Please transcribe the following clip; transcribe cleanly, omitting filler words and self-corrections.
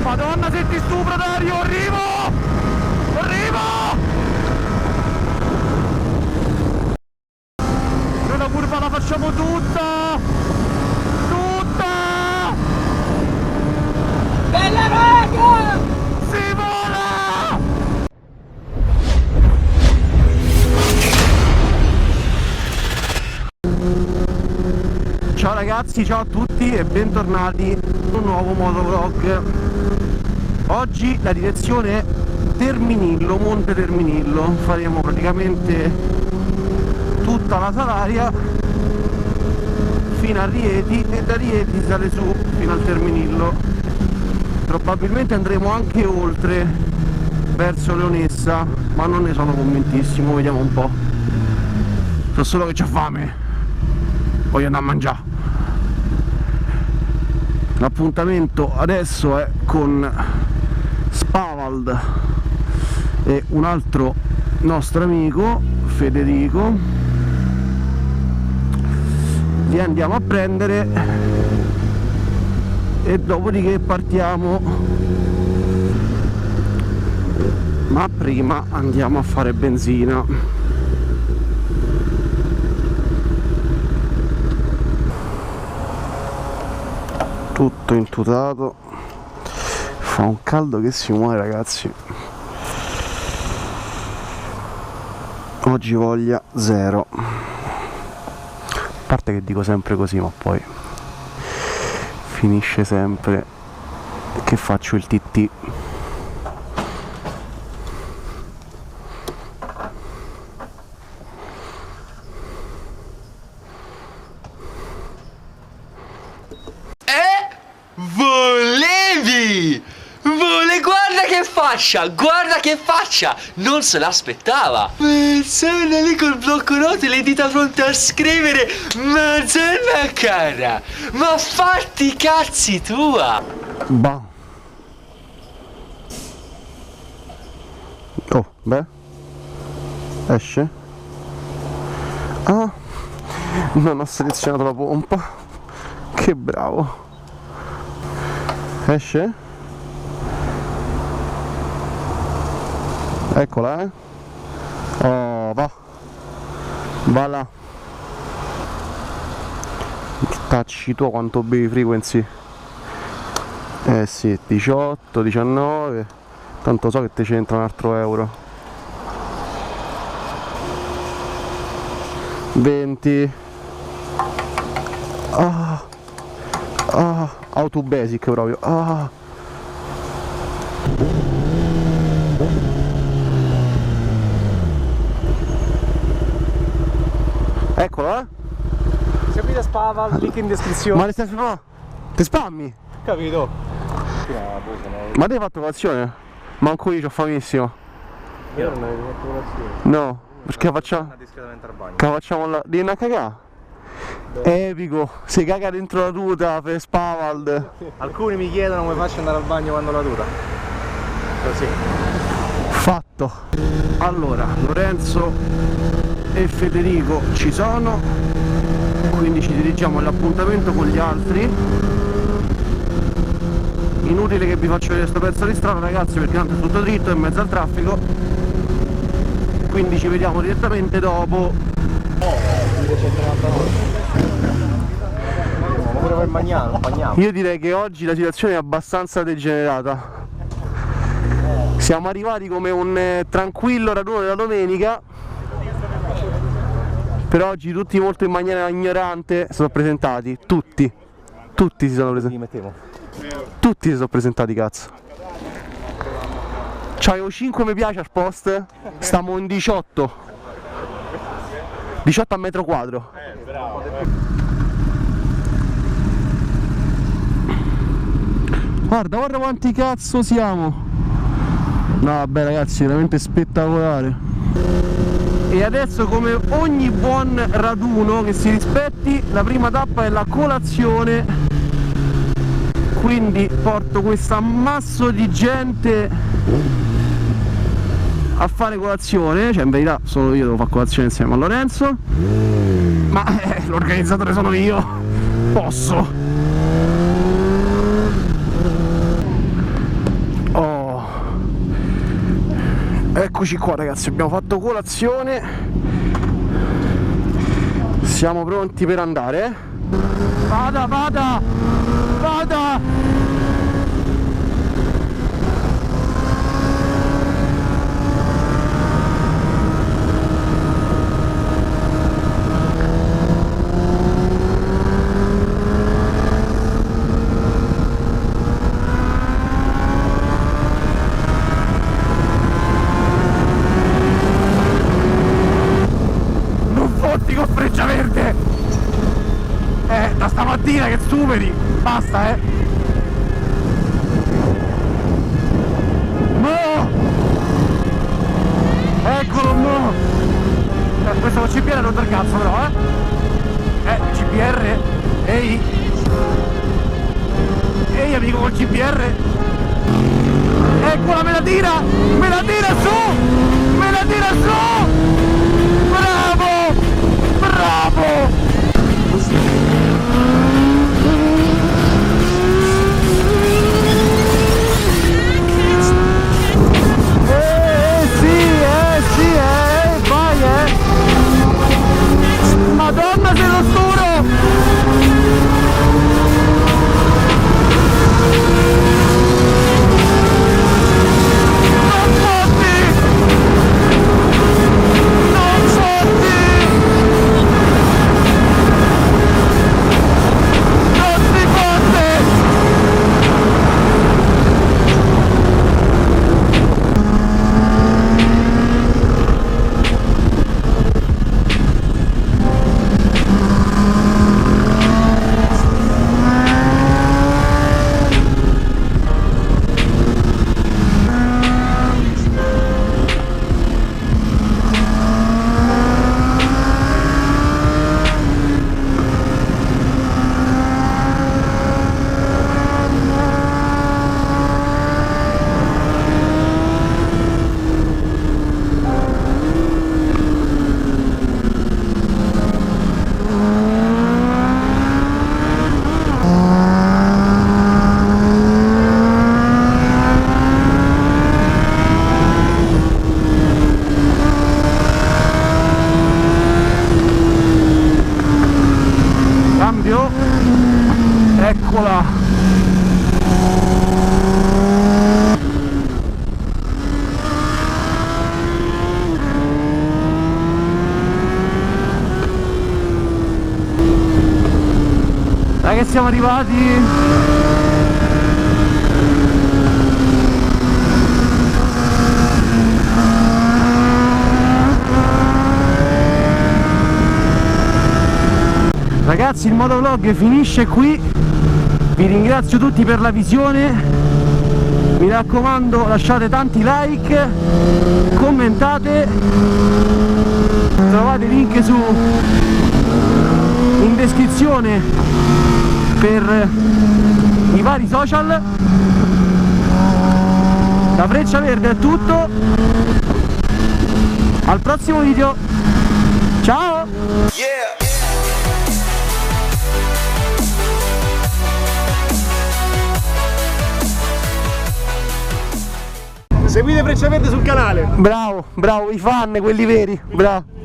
Madonna se ti stupro Dario, arrivo! Arrivo! Noi la curva la facciamo tutta! Tutta! Bella raga! Si vola! Ciao ragazzi, ciao a tutti e bentornati in un nuovo motovlog. Oggi la direzione è Terminillo, Monte Terminillo. Faremo praticamente tutta la Salaria fino a Rieti e da Rieti sale su fino al Terminillo. Probabilmente andremo anche oltre verso Leonessa, ma non ne sono convintissimo, vediamo un po'. So solo che c'ho fame, voglio andare a mangiare. L'appuntamento adesso è con Spavald e un altro nostro amico, Federico. Li andiamo a prendere e dopodiché partiamo, ma prima andiamo a fare benzina. Tutto intutato, fa un caldo che si muore ragazzi. Oggi voglia zero, a parte che dico sempre così ma poi finisce sempre che faccio il TT. Guarda che faccia! Non se l'aspettava! Persona lì col blocco note e le dita pronte a scrivere Mazzella cara! Ma fatti i cazzi tua! Bah. Oh, beh. Esce? Ah, non ho selezionato la pompa. Che bravo. Esce? Eccola, oh, va là. Tacci tu quanto bevi frequency? Eh sì, 18, 19. Tanto so che ti c'entra un altro euro. 20. Auto basic proprio. Eccolo, Seguite Spavald, link in descrizione. Ma no, ti spammi? Capito? Ma ti hai fatto colazione? Manco io c'ho famissimo. Io non avevo fatto colazione. No, perché facciamo? Discretamente al bagno. Che facciamo là? Devi andare a cagare? Epico, si caga dentro la tuta per Spavald. Alcuni mi chiedono come faccio ad andare al bagno quando la tuta. Così. Fatto. Allora, Lorenzo e Federico ci sono, quindi ci dirigiamo all'appuntamento con gli altri. Inutile che vi faccio vedere sto pezzo di strada ragazzi, perché tanto è tutto dritto, è in mezzo al traffico, quindi ci vediamo direttamente dopo. Io direi che oggi la situazione è abbastanza degenerata. Siamo arrivati come un tranquillo raduno della domenica. Per oggi tutti molto in maniera ignorante sono presentati, tutti si sono presentati, tutti si sono presentati cazzo. C'avevo 5 mi piace al post, stiamo in 18 a metro quadro. Guarda quanti cazzo siamo. No vabbè ragazzi, veramente spettacolare. E adesso, come ogni buon raduno che si rispetti, la prima tappa è la colazione. Quindi porto questo ammasso di gente a fare colazione. Cioè in verità solo io devo fare colazione insieme a Lorenzo, ma l'organizzatore sono io, posso. Eccoci qua ragazzi, abbiamo fatto colazione, siamo pronti per andare, Vada, vada, vada! Con Freccia Verde, da stamattina che superi, basta, no, eccolo, no, questo con CPR non del cazzo però, CPR, ehi amico col CPR, eccola, me la tira su, bravo! Bravo! Sì, vai, Madonna se lo sturo! Eccola! Dai che siamo arrivati! Ragazzi, il motovlog finisce qui, vi ringrazio tutti per la visione, mi raccomando lasciate tanti like, commentate, trovate link in descrizione per i vari social. Da Freccia Verde è tutto, al prossimo video, ciao! Seguite Freccia Verde sul canale. Bravo, i fan, quelli veri, bravo.